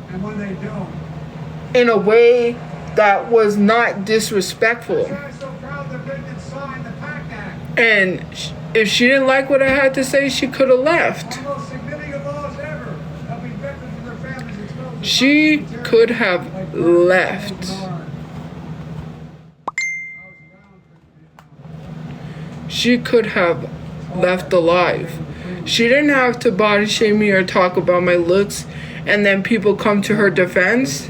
And when they don't. In a way that was not disrespectful. And if she didn't like what I had to say, she could have left. She could have left. She could have left alive. She didn't have to body shame me or talk about my looks, and then people come to her defense.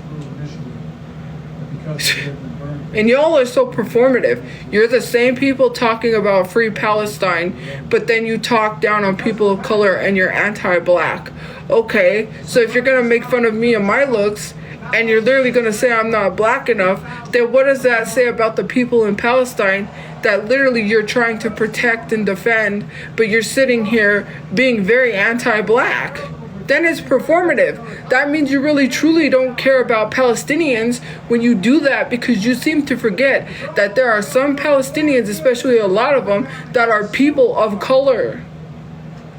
And y'all are so performative. You're the same people talking about free Palestine, but then you talk down on people of color and you're anti-black. Okay, so if you're gonna make fun of me and my looks, and you're literally gonna say I'm not black enough, then what does that say about the people in Palestine that literally you're trying to protect and defend, but you're sitting here being very anti-black? Then it's performative. That means you really truly don't care about Palestinians when you do that, because you seem to forget that there are some Palestinians, especially a lot of them, that are people of color.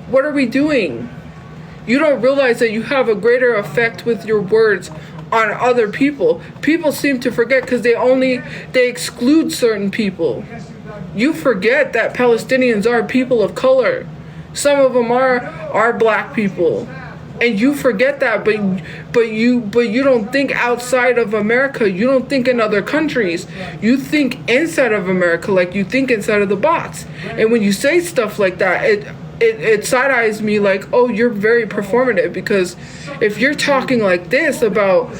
What are we doing? You don't realize that you have a greater effect with your words on other people. People seem to forget because they exclude certain people. You forget that Palestinians are people of color. Some of them are black people. And you forget that, but you don't think outside of America. You don't think in other countries. You think inside of America, like you think inside of the box. And when you say stuff like that, it side-eyes me like, oh, you're very performative, because if you're talking like this about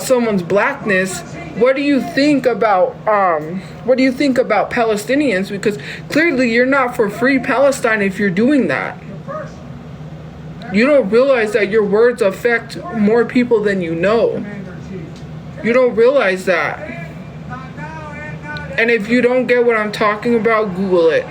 someone's blackness, what do you think about Palestinians? Because clearly you're not for free Palestine if you're doing that. You don't realize that your words affect more people than you know. You don't realize that. And if you don't get what I'm talking about, Google it.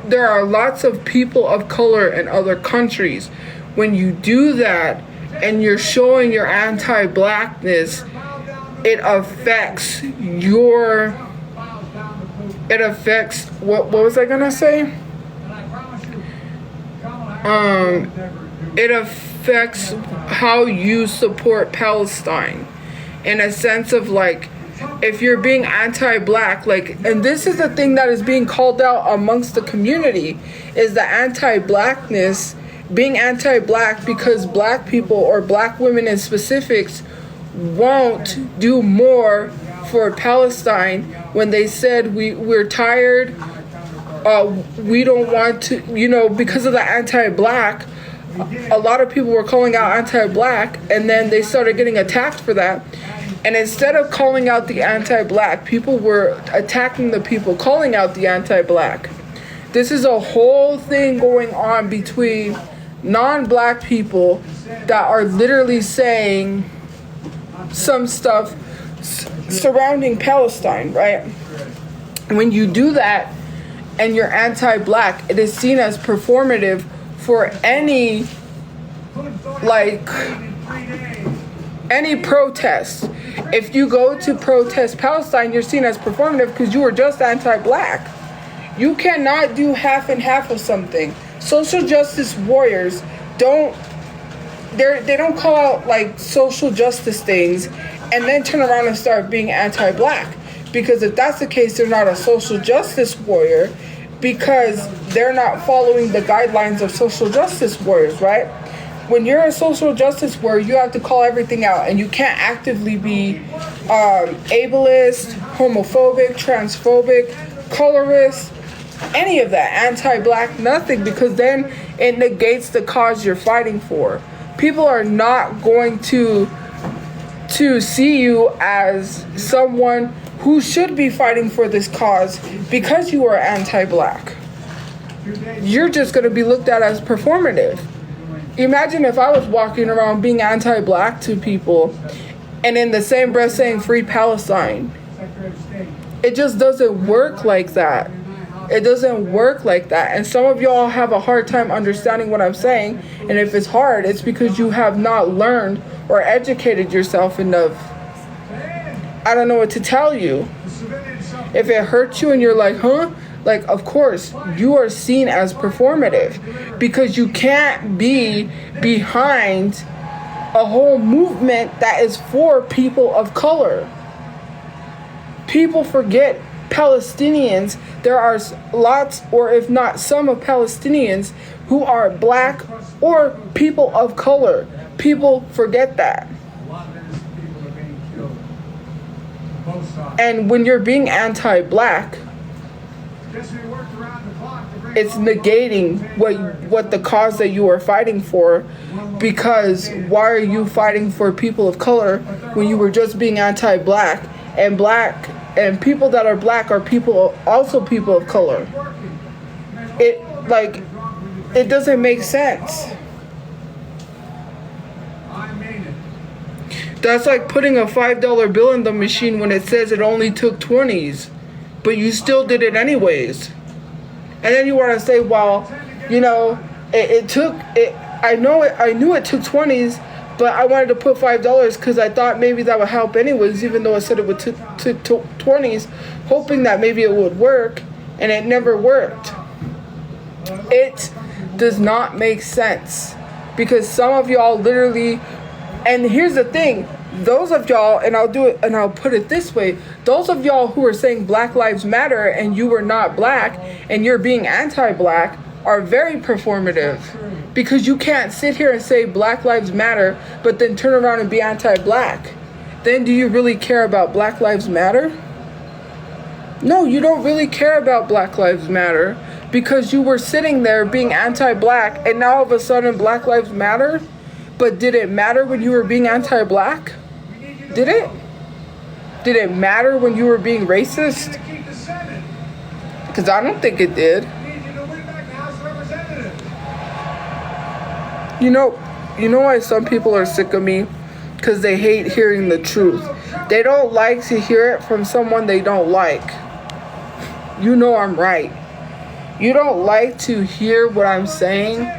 There are lots of people of color in other countries. When you do that and you're showing your anti-blackness, it affects what was I gonna say? It affects how you support Palestine, in a sense of like, if you're being anti-black, like, and this is the thing that is being called out amongst the community, is the anti-blackness, being anti-black because black people or black women in specifics won't do more for Palestine when they said we're tired. We don't want to, because of the anti-black, a lot of people were calling out anti-black, and then they started getting attacked for that. And instead of calling out the anti-black, people were attacking the people calling out the anti-black. This is a whole thing going on between non-black people that are literally saying some stuff surrounding Palestine, right? When you do that, and you're anti-black, it is seen as performative for any protest. If you go to protest Palestine, you're seen as performative because you were just anti-black. You cannot do half and half of something. Social justice warriors they don't call out like social justice things and then turn around and start being anti-black. Because if that's the case, they're not a social justice warrior, because they're not following the guidelines of social justice warriors, right? When you're a social justice warrior, you have to call everything out, and you can't actively be ableist, homophobic, transphobic, colorist, any of that, anti-black, nothing, because then it negates the cause you're fighting for. People are not going to see you as someone who should be fighting for this cause because you are anti-black. You're just going to be looked at as performative. Imagine if I was walking around being anti-black to people and in the same breath saying free Palestine. It just doesn't work like that. It doesn't work like that. And some of y'all have a hard time understanding what I'm saying. And if it's hard, it's because you have not learned or educated yourself enough. I don't know what to tell you. If it hurts you and you're like, huh? like, of course, you are seen as performative because you can't be behind a whole movement that is for people of color. People forget Palestinians. There are lots, or if not some, of Palestinians who are black or people of color. People forget that. And when you're being anti-black, it's negating what the cause that you are fighting for, because why are you fighting for people of color when you were just being anti-black, and people that are black are also people of color? It doesn't make sense. That's like putting a $5 bill in the machine when it says it only took 20s, but you still did it anyways. And then you want to say, well, you know, I knew it took 20s, but I wanted to put $5 because I thought maybe that would help anyways, even though it said it would took 20s, hoping that maybe it would work, and it never worked. It does not make sense, because some of y'all literally, and here's the thing, those of y'all, and I'll put it this way, those of y'all who are saying Black Lives Matter and you were not black and you're being anti-black are very performative, because you can't sit here and say Black Lives Matter but then turn around and be anti-black. Then do you really care about Black Lives Matter? No, you don't really care about Black Lives Matter, because you were sitting there being anti-black, and now all of a sudden Black Lives Matter. But did it matter when you were being anti-black? Did it? Did it matter when you were being racist? Because I don't think it did. You know why some people are sick of me? Because they hate hearing the truth. They don't like to hear it from someone they don't like. You know I'm right. You don't like to hear what I'm saying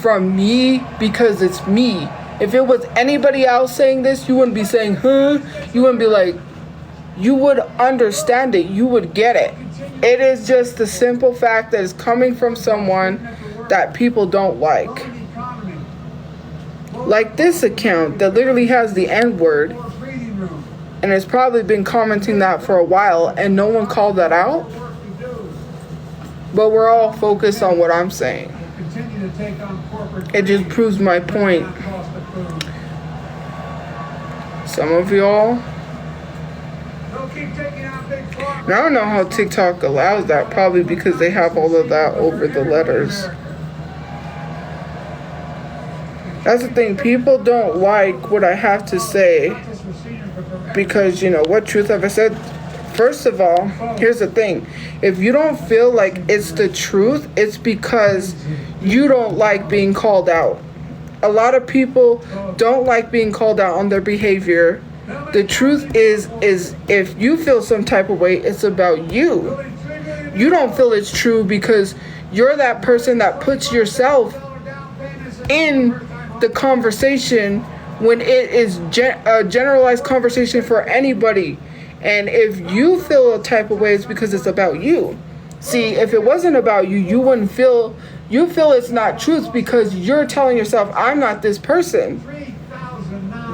from me because it's me. If it was anybody else saying this, you wouldn't be saying, huh? You wouldn't be like, you would understand it. You would get it. It is just the simple fact that it's coming from someone that people don't like. Like this account that literally has the N-word, and has probably been commenting that for a while, and no one called that out. But we're all focused on what I'm saying. It just proves my point. Some of y'all, and I don't know how TikTok allows that, probably because they have all of that over the letters. That's the thing, people don't like what I have to say, because, you know, what truth have I said? First of all, here's the thing. If you don't feel like it's the truth, it's because you don't like being called out. A lot of people don't like being called out on their behavior. The truth is if you feel some type of way, it's about you. You don't feel it's true because you're that person that puts yourself in the conversation when it is a generalized conversation for anybody. And if you feel a type of way, it's because it's about you. See, if it wasn't about you, you wouldn't feel, you feel it's not truth because you're telling yourself, I'm not this person.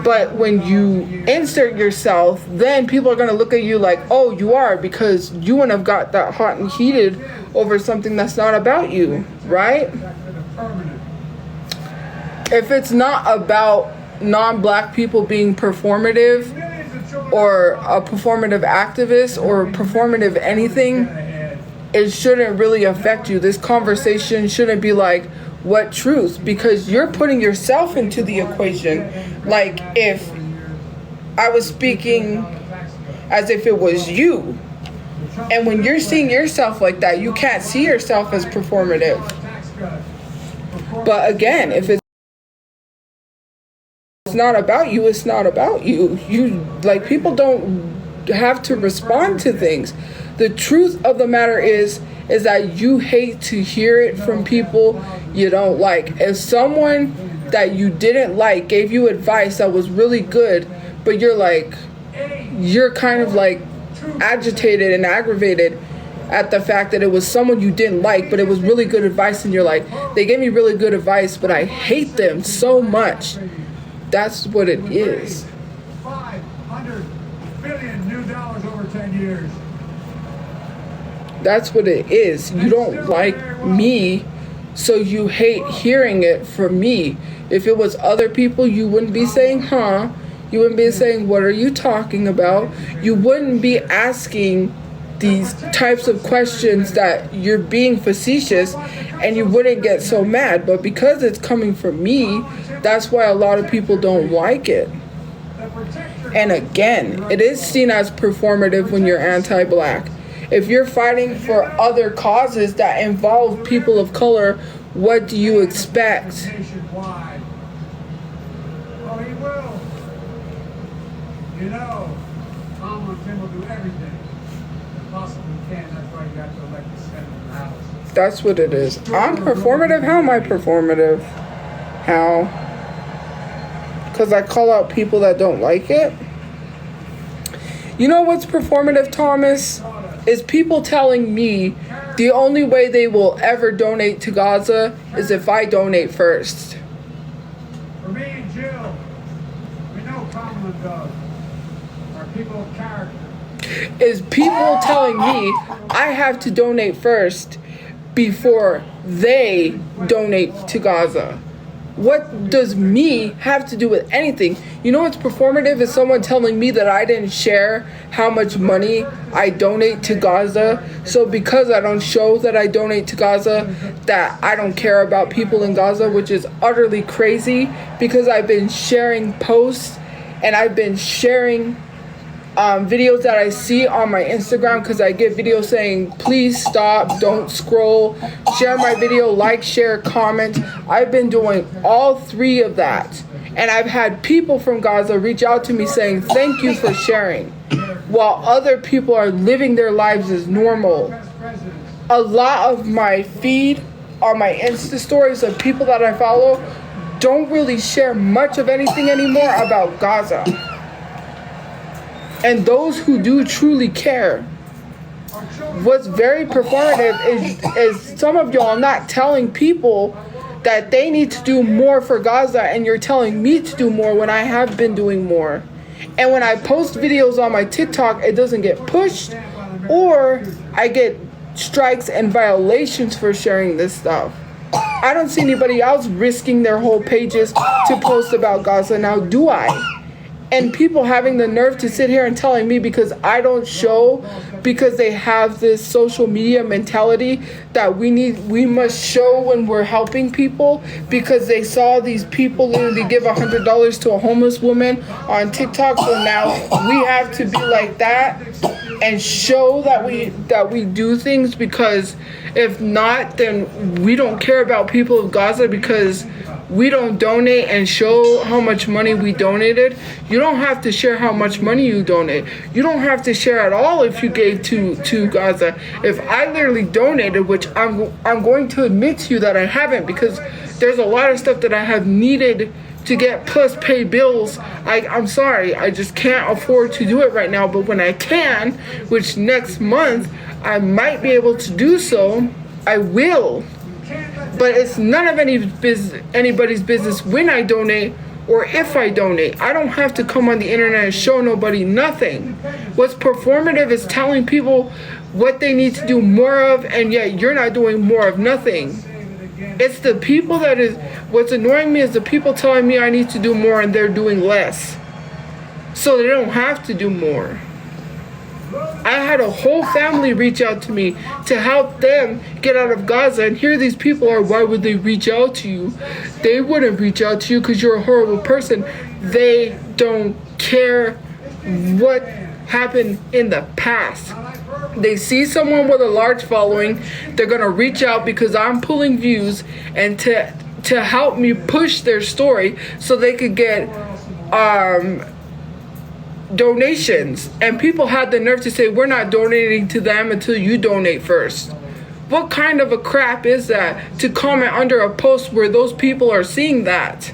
But when you insert yourself, then people are going to look at you like, oh, you are, because you wouldn't have got that hot and heated over something that's not about you, right? If it's not about non-black people being performative, or a performative activist, or performative anything, it shouldn't really affect you. This conversation shouldn't be like, what truth? Because you're putting yourself into the equation. Like if I was speaking as if it was you. And when you're seeing yourself like that, you can't see yourself as performative. But again, if it's not about you, it's not about you. You, like, people don't have to respond to things. The truth of the matter is that you hate to hear it from people you don't like. If someone that you didn't like gave you advice that was really good, but you're kind of like agitated and aggravated at the fact that it was someone you didn't like, but it was really good advice, and you're like, they gave me really good advice, but I hate them so much. That's what it is. $500 billion new dollars over 10 years. That's what it is. You don't like me, so you hate hearing it from me. If it was other people, you wouldn't be saying, huh? You wouldn't be saying, what are you talking about? You wouldn't be asking these types of questions that you're being facetious, and you wouldn't get so mad. But because it's coming from me, that's why a lot of people don't like it. And again, it is seen as performative when you're anti-black. If you're fighting for other causes that involve people of color, what do you expect? Oh, he will. You know, Tom and Tim will do everything they possibly can. That's why you got to elect the Senate and the House. That's what it is. I'm performative? How am I performative? How? Because I call out people that don't like it? You know what's performative, Thomas? Is people telling me the only way they will ever donate to Gaza is if I donate first. For me and Jill, we know Kamala does. Are people of character. Is people telling me I have to donate first before they donate to Gaza. What does me have to do with anything? You know what's performative is someone telling me that I didn't share how much money I donate to Gaza. So because I don't show that I donate to Gaza, that I don't care about people in Gaza, which is utterly crazy because I've been sharing posts and I've been sharing videos that I see on my Instagram, because I get videos saying please stop, don't scroll, share my video, like, share, comment. I've been doing all three of that, and I've had people from Gaza reach out to me saying thank you for sharing, while other people are living their lives as normal. A lot of my feed on my Insta stories of people that I follow don't really share much of anything anymore about Gaza. And those who do truly care, what's very performative is some of y'all not telling people that they need to do more for Gaza, and you're telling me to do more when I have been doing more. And when I post videos on my TikTok, it doesn't get pushed, or I get strikes and violations for sharing this stuff. I don't see anybody else risking their whole pages to post about Gaza. Now, do I? And people having the nerve to sit here and telling me because I don't show, because they have this social media mentality that we must show when we're helping people, because they saw these people literally give $100 to a homeless woman on TikTok. So now we have to be like that and show that we do things, because if not, then we don't care about people of Gaza because we don't donate and show how much money we donated. You don't have to share how much money you donate. You don't have to share at all if you gave to Gaza. If I literally donated, which I'm going to admit to you that I haven't, because there's a lot of stuff that I have needed to get plus pay bills. I'm sorry, I just can't afford to do it right now. But when I can, which next month I might be able to do so, I will. But it's none of anybody's business when I donate or if I donate. I don't have to come on the internet and show nobody nothing. What's performative is telling people what they need to do more of, and yet you're not doing more of nothing. It's the people what's annoying me is the people telling me I need to do more and they're doing less. So they don't have to do more. I had a whole family reach out to me to help them get out of Gaza, and here these people are, why would they reach out to you? They wouldn't reach out to you because you're a horrible person. They don't care what happened in the past. They see someone with a large following, they're gonna reach out because I'm pulling views and to help me push their story so they could get donations. And people had the nerve to say, we're not donating to them until you donate first. What kind of a crap is that to comment under a post where those people are seeing that?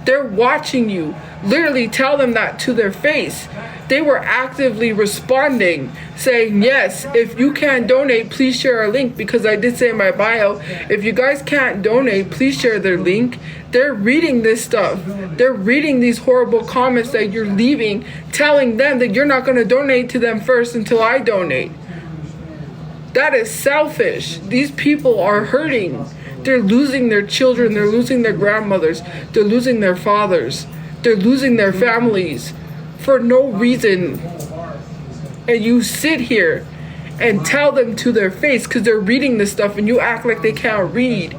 They're watching you. Literally tell them that to their face. They were actively responding, saying, yes, if you can't donate, please share our link, because I did say in my bio, if you guys can't donate, please share their link. They're reading this stuff. They're reading these horrible comments that you're leaving, telling them that you're not going to donate to them first until I donate. That is selfish. These people are hurting. They're losing their children. They're losing their grandmothers. They're losing their fathers. They're losing their families for no reason. And you sit here and tell them to their face, because they're reading this stuff, and you act like they can't read.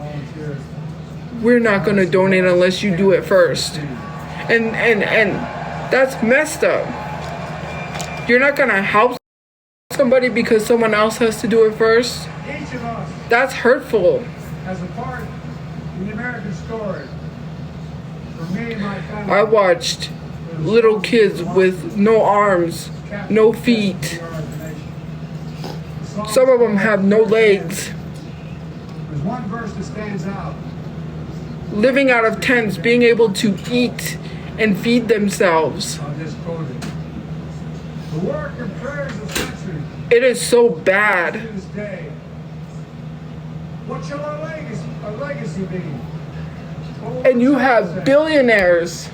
We're not going to donate unless you do it first. And that's messed up. You're not going to help somebody because someone else has to do it first. That's hurtful. As a part in the American story, for me and my family, I watched little kids with no arms, no feet. Some of them have no legs. There's one verse that stands out. Living out of tents, being able to eat and feed themselves. I'll just quote it. The work and prayers of centuries. It is so bad. To this day. What shall our legacy be? And you have billionaires,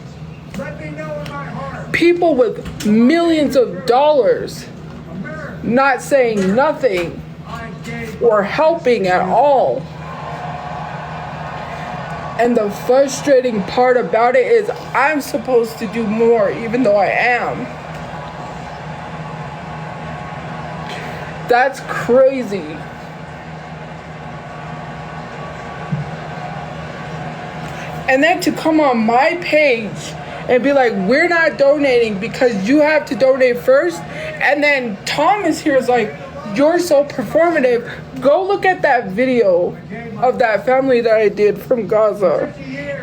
Let me know in my heart. people with millions of dollars, America, not saying nothing I gave or helping at all. And the frustrating part about it is I'm supposed to do more, even though I am. That's crazy. And then to come on my page and be like, we're not donating because you have to donate first. And then Thomas here is like, you're so performative. Go look at that video of that family that I did from Gaza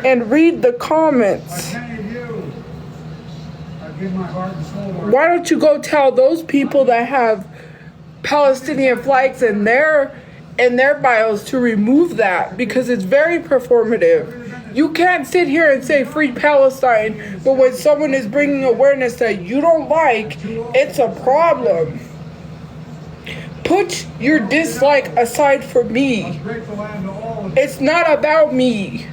and read the comments. Why don't you go tell those people that have Palestinian flags in their bios to remove that, because it's very performative. You can't sit here and say free Palestine, but when someone is bringing awareness that you don't like, it's a problem. Put your dislike aside for me. It's not about me.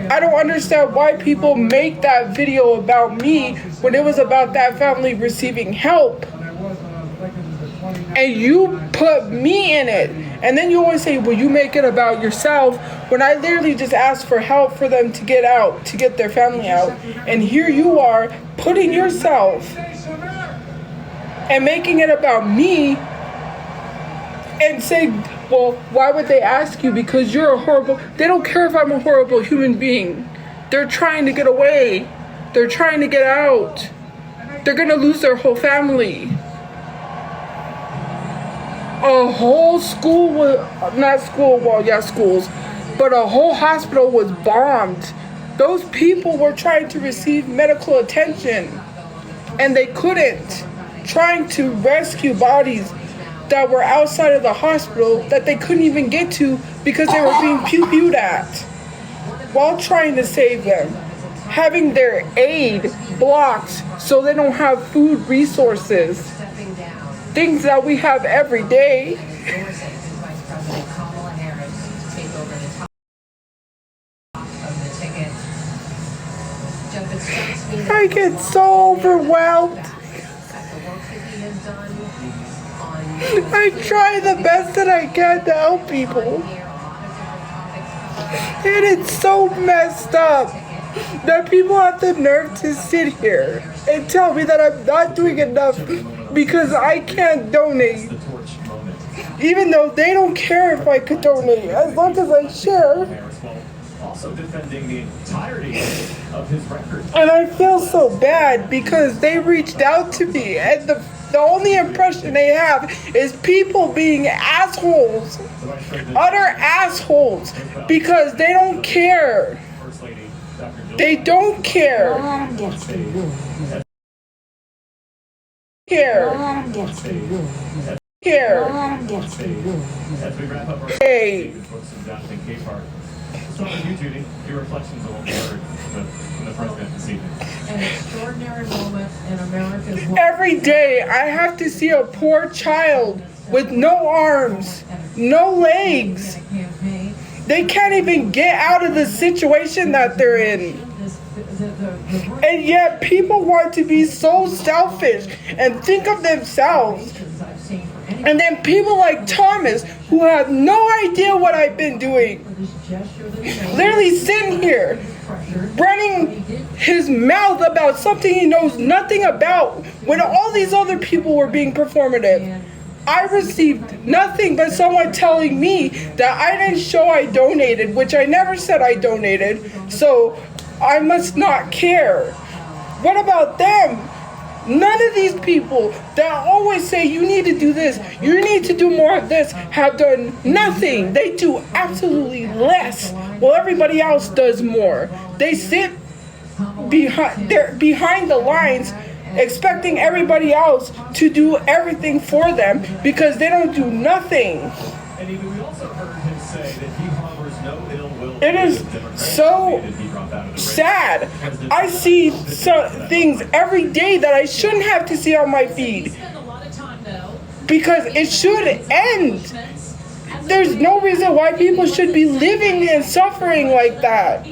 I don't understand why people make that video about me when it was about that family receiving help. And you put me in it. And then you always say, well, you make it about yourself, when I literally just asked for help for them to get out, to get their family out. And here you are putting yourself and making it about me and say, well, why would they ask you? Because you're a horrible... They don't care if I'm a horrible human being. They're trying to get away. They're trying to get out. They're going to lose their whole family. A whole school was, not school, well, yeah, schools, but a whole hospital was bombed. Those people were trying to receive medical attention, and they couldn't. Trying to rescue bodies that were outside of the hospital that they couldn't even get to because they were being pew-pewed at while trying to save them. Having their aid blocked so they don't have food resources. Things that we have every day. I get so overwhelmed. I try the best that I can to help people. And it's so messed up that people have the nerve to sit here and tell me that I'm not doing enough because I can't donate. Even though they don't care if I could donate, as long as I share. Also defending the entirety of his record. And I feel so bad because they reached out to me, and the only impression they have is people being assholes. Utter assholes. Because they don't care. They don't care. Hey. Start with you, Judy. Your reflections on what we heard from the president this evening. An extraordinary moment in America's life. Every day I have to see a poor child with no arms, no legs. They can't even get out of the situation that they're in. And yet people want to be so selfish and think of themselves. And then people like Thomas, who have no idea what I've been doing, literally sitting here, running his mouth about something he knows nothing about, when all these other people were being performative. I received nothing but someone telling me that I didn't show I donated, which I never said I donated, so I must not care. What about them? None of these people that always say you need to do this, you need to do more of this, have done nothing. They do absolutely less while everybody else does more. They sit behind the lines expecting everybody else to do everything for them because they don't do nothing. And even we also heard him say that he harbors no ill will. It is so sad. I see things every day that I shouldn't have to see on my feed because it should end. There's no reason why people should be living and suffering like that.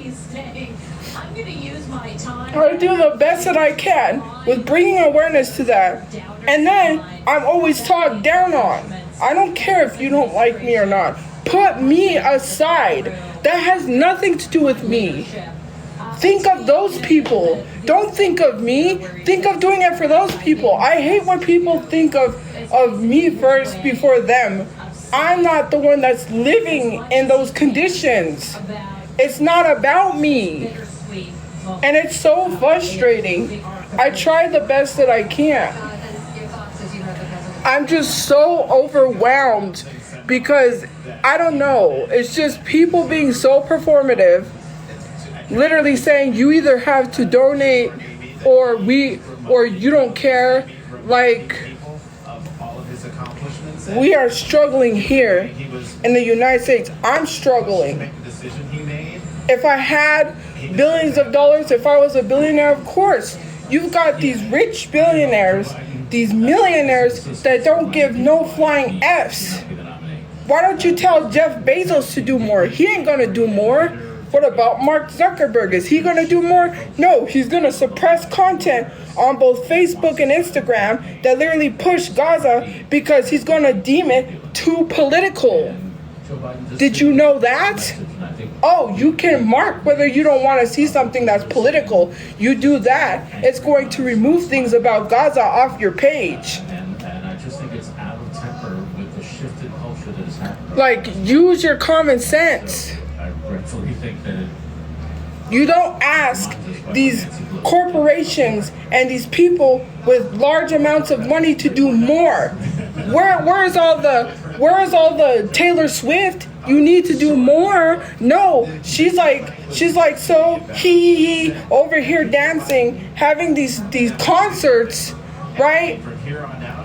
I do the best that I can with bringing awareness to that. And then I'm always talked down on. I don't care if you don't like me or not. Put me aside. That has nothing to do with me. Think of those people. Don't think of me. Think of doing it for those people. I hate when people think of me first before them. I'm not the one that's living in those conditions. It's not about me. And it's so frustrating. I try the best that I can. I'm just so overwhelmed because I don't know. It's just people being so performative, literally saying you either have to donate or you don't care. Like, we are struggling here in the United States. I'm struggling. If I had billions of dollars, if I was a billionaire, of course. You've got these rich billionaires, these millionaires that don't give no flying F's. Why don't you tell Jeff Bezos to do more? He ain't gonna do more. What about Mark Zuckerberg? Is he gonna do more? No, he's gonna suppress content on both Facebook and Instagram that literally push Gaza because he's gonna deem it too political. Did you know that? Oh, you can mark whether you don't want to see something that's political. You do that, it's going to remove things about Gaza off your page. And I just think it's out of temper with the shifted culture that is happening. Like, use your common sense. I rightfully think that You don't ask these corporations and these people with large amounts of money to do more. Where's all the Taylor Swift? You need to do more. No, she's like so he over here dancing, having these concerts, right?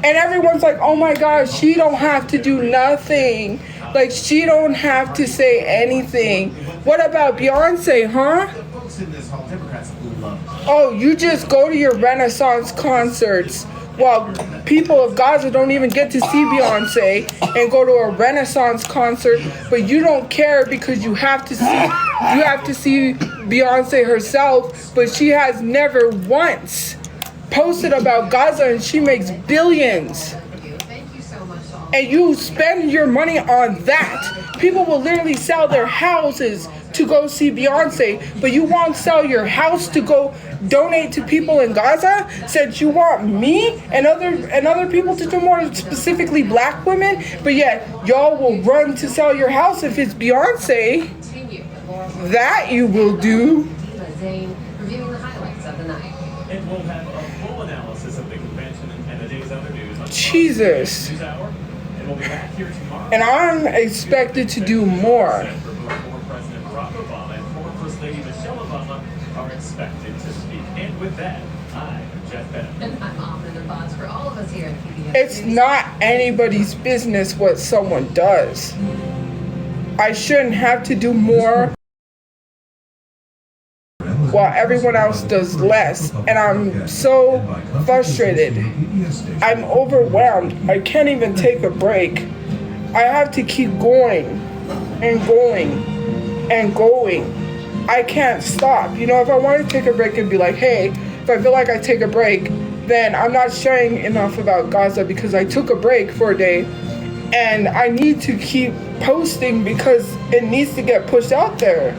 And everyone's like, oh my gosh, she don't have to do nothing. Like, she don't have to say anything. What about Beyonce, huh? Oh, you just go to your Renaissance concerts while people of Gaza don't even get to see Beyonce and go to a Renaissance concert, but you don't care because you have to see Beyonce herself, but she has never once posted about Gaza and she makes billions. And you spend your money on that. People will literally sell their houses to go see Beyonce, but you won't sell your house to go donate to people in Gaza, since you want me and other people to do more, specifically black women, but yet y'all will run to sell your house if it's Beyonce. That you will do. Reviewing the highlights of the night. And we'll have a full analysis of the convention and the day's other news. Jesus. And we'll be back here tomorrow. And I'm expected to do more. Former President Barack Obama and former First Lady Michelle Obama are expected to speak. And with that, I am Jeff Bennett. And I'm Amanda Bonds for all of us here at PBS. It's not anybody's business what someone does. I shouldn't have to do more while everyone else does less. And I'm so frustrated. I'm overwhelmed. I can't even take a break. I have to keep going and going and going. I can't stop. You know, if I want to take a break and be like, hey, if I feel like I take a break, then I'm not sharing enough about Gaza because I took a break for a day and I need to keep posting because it needs to get pushed out there.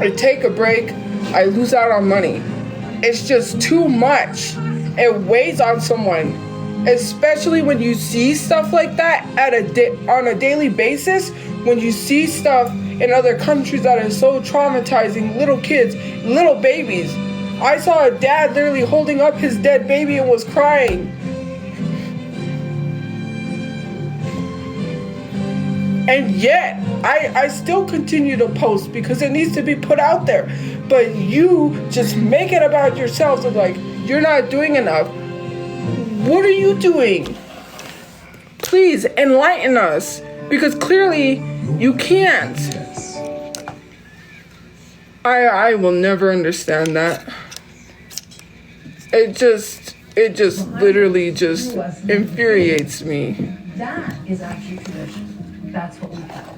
I take a break, I lose out on money. It's just too much. It weighs on someone, especially when you see stuff like that on a daily basis. When you see stuff in other countries that is so traumatizing, little kids, little babies. I saw a dad literally holding up his dead baby and was crying. And yet, I still continue to post because it needs to be put out there. But you just make it about yourselves of like, you're not doing enough. What are you doing? Please enlighten us, because clearly you can't. I will never understand that. It just literally just infuriates me. That is actually tradition. That's what we have.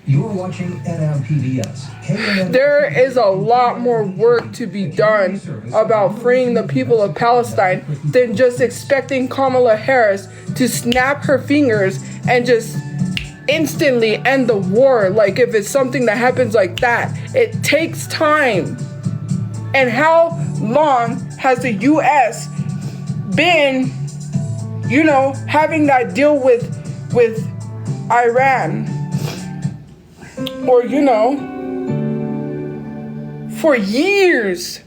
You're watching NMPBS. There is a lot more work to be done about freeing the people of Palestine than just expecting Kamala Harris to snap her fingers and just instantly end the war. Like, if it's something that happens like that, it takes time. And how long has the U.S. been, you know, having that deal with Iran? Or, you know, for years.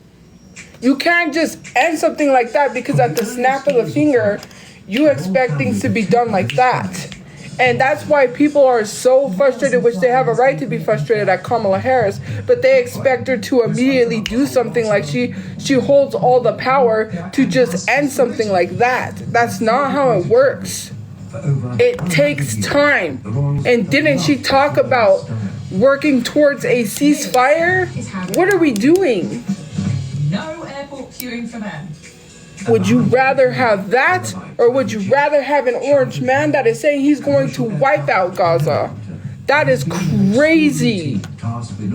You can't just end something like that because at the snap of the finger, you expect things to be done like that. And that's why people are so frustrated, which they have a right to be frustrated at Kamala Harris, but they expect her to immediately do something like she holds all the power to just end something like that. That's not how it works. It takes time. And didn't she talk about working towards a ceasefire? What are we doing? No airport queuing for men. Would you rather have that, or would you rather have an orange man that is saying he's going to wipe out Gaza? That is crazy.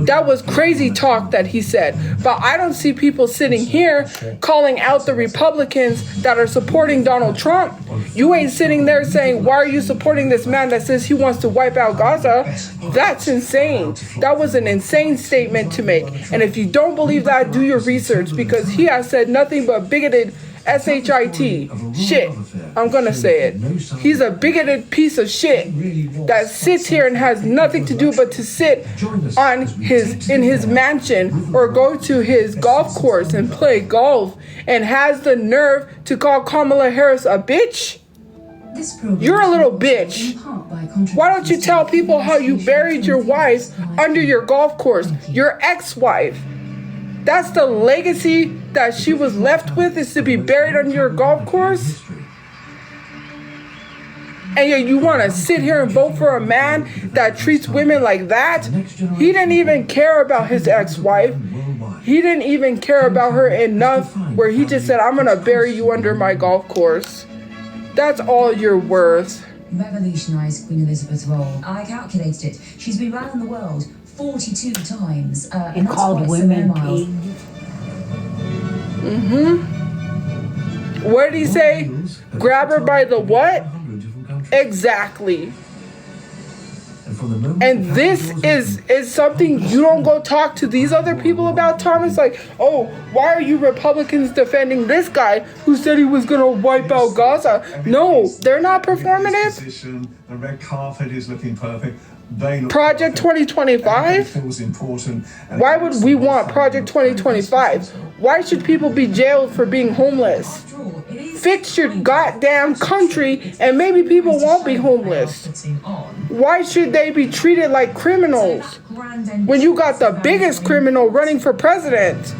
That was crazy talk that he said. But I don't see people sitting here calling out the Republicans that are supporting Donald Trump. You ain't sitting there saying, why are you supporting this man that says he wants to wipe out Gaza? That's insane. That was an insane statement to make. And if you don't believe that, do your research, because he has said nothing but bigoted S-H-I-T. Shit. I'm gonna say it. He's a bigoted piece of shit that sits here and has nothing to do but to sit in his mansion or go to his golf course and play golf, and has the nerve to call Kamala Harris a bitch? You're a little bitch. Why don't you tell people how you buried your wife under your golf course, your ex-wife? That's the legacy that she was left with, is to be buried on your golf course? And yet you want to sit here and vote for a man that treats women like that? He didn't even care about his ex-wife. He didn't even care about her enough where he just said, I'm going to bury you under my golf course. That's all you're worth. Revolutionised Queen Elizabeth's role. I calculated it. She's been around the world 42 times. And called women pigs. What did he say? Grab her by the what? Exactly. And this is something you don't go talk to these other people about, Thomas. Like, oh, why are you Republicans defending this guy who said he was going to wipe out Gaza? No, they're not performative. The red carpet is looking perfect. Project 2025? Why would we want Project 2025? Why should people be jailed for being homeless? Fix your goddamn country and maybe people won't be homeless. Why should they be treated like criminals when you got the biggest criminal running for president?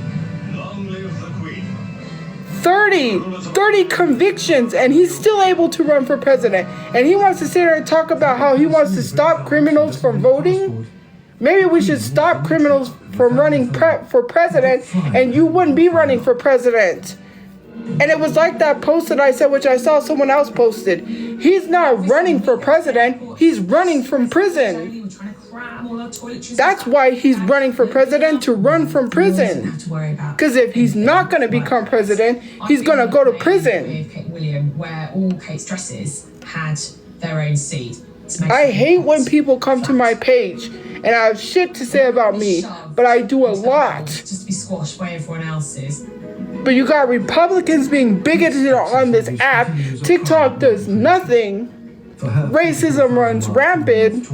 30 convictions, and he's still able to run for president. And he wants to sit there and talk about how he wants to stop criminals from voting? Maybe we should stop criminals from running for president, and you wouldn't be running for president. And it was like that post that I said, which I saw someone else posted. He's not running for president. He's running from prison. That's why he's running for president, to run from prison. Because if he's not going to become president, he's going to go to prison. William, where all Kate's dresses had their own seed. I hate when people come to my page and have shit to say about me, but I do a lot. Just to be squashed by everyone else's. But you got Republicans being bigoted on this app. TikTok does nothing. Racism runs rampant.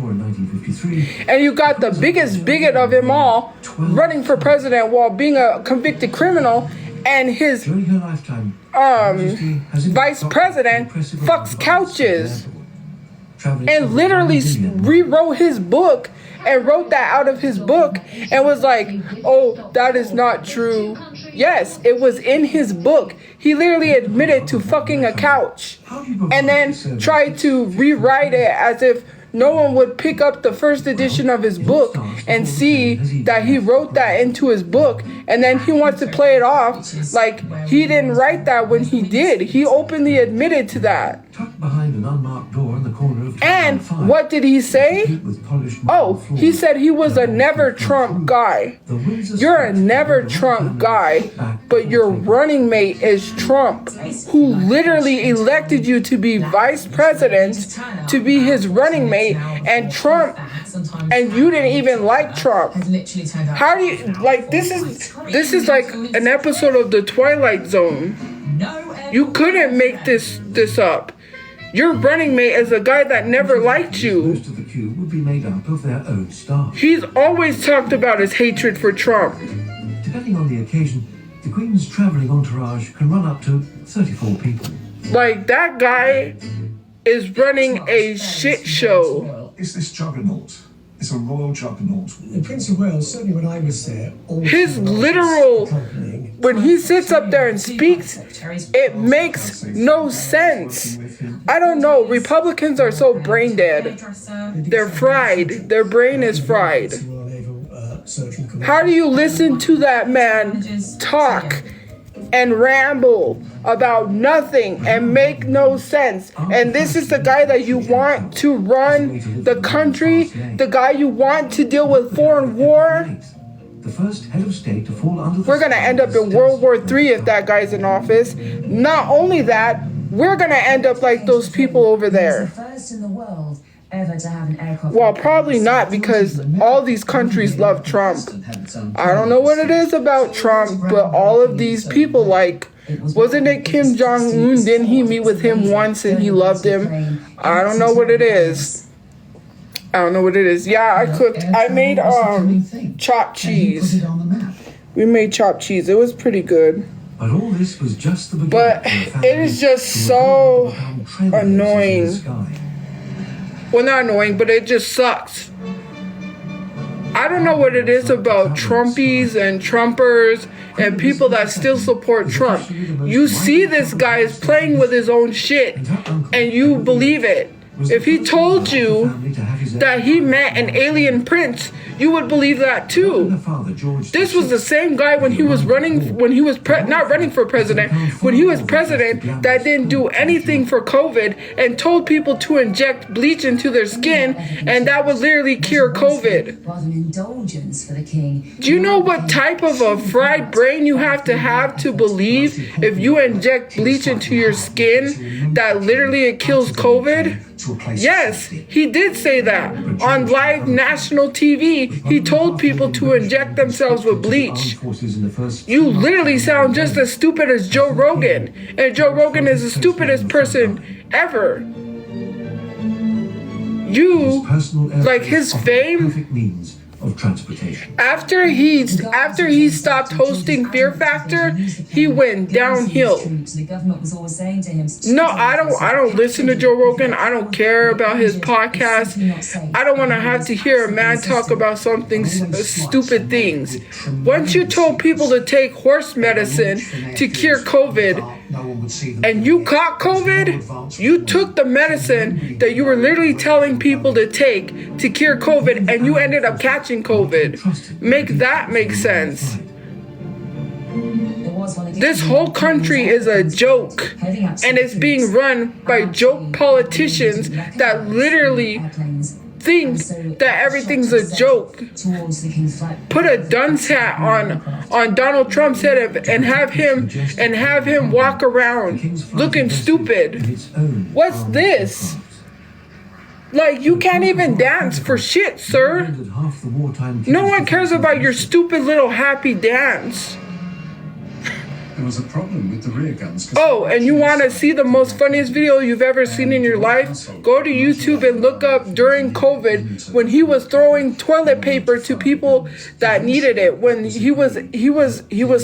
And you got the biggest bigot of them all running for president while being a convicted criminal, and his vice president fucks couches and literally rewrote his book and wrote that out of his book and was like, oh, that is not true. Yes, it was in his book. He literally admitted to fucking a couch and then tried to rewrite it as if no one would pick up the first edition of his book and see that he wrote that into his book, and then he wants to play it off like he didn't write that when he did. He openly admitted to that. And what did he say? Oh, he said he was a never Trump guy. You're a never Trump guy, but your running mate is Trump, who literally elected you to be vice president, to be his running mate. And Trump, and you didn't even like Trump. How do you like this is like an episode of the Twilight Zone. You couldn't make this up. Your running mate is a guy that never liked you. He's always talked about his hatred for Trump. Depending on the occasion, the Queen's travelling entourage can run up to 34 people. Like, that guy is running a shit show. It's this juggernaut. It's a royal juggernaut. The Prince of Wales, certainly when I was there, his literal, when he sits up there and speaks, it makes no sense. I don't know. Republicans are so brain dead. They're fried. Their brain is fried. How do you listen to that man talk and ramble about nothing and make no sense? And this is the guy that you want to run the country, the guy you want to deal with foreign war. The first head of state to fall under We're gonna end up in World War III if that guy's in office. Not only that, we're gonna end up like those people over there. First in the world ever to have an aircraft. Well, probably not, because all these countries love Trump. I don't know what it is about Trump, but all of these people, like, wasn't it Kim Jong-un? Didn't he meet with him once and he loved him? I don't know what it is. Yeah, I made chopped cheese. We made chopped cheese. It was pretty good. But all this was just the beginning. But it is just so annoying. Well, not annoying, but it just sucks. I don't know what it is about Trumpies and Trumpers and people that still support Trump. You see this guy is playing with his own shit and you believe it. If he told you that he met an alien prince, you would believe that too. This was the same guy when he was running, not running for president, when he was president, that didn't do anything for COVID and told people to inject bleach into their skin, and that would literally cure COVID. Do you know what type of a fried brain you have to believe if you inject bleach into your skin that literally it kills COVID? Yes, he did say that. On live national TV, he told people to inject themselves with bleach. You literally sound just as stupid as Joe Rogan. And Joe Rogan is the stupidest person ever. You, like his fame, of transportation. After he stopped hosting Fear Factor, he went downhill. No, I don't listen to Joe Rogan. I don't care about his podcast. I don't want to have to hear a man talk about something stupid things. Once you told people to take horse medicine to cure COVID, no one would see them. and you caught COVID, you took the medicine that you were literally telling people to take to cure COVID, and you ended up catching COVID. Make that make sense. This whole country is a joke, and it's being run by joke politicians that literally think that everything's a joke. Put a dunce hat on Donald Trump's head and have him walk around looking stupid. What's this? Like, you can't even dance for shit, sir. No one cares about your stupid little happy dance. There was a problem with the rear guns. Oh, and you want to see the most funniest video you've ever seen in your life? Go to YouTube and look up during COVID when he was throwing toilet paper to people that needed it. When he was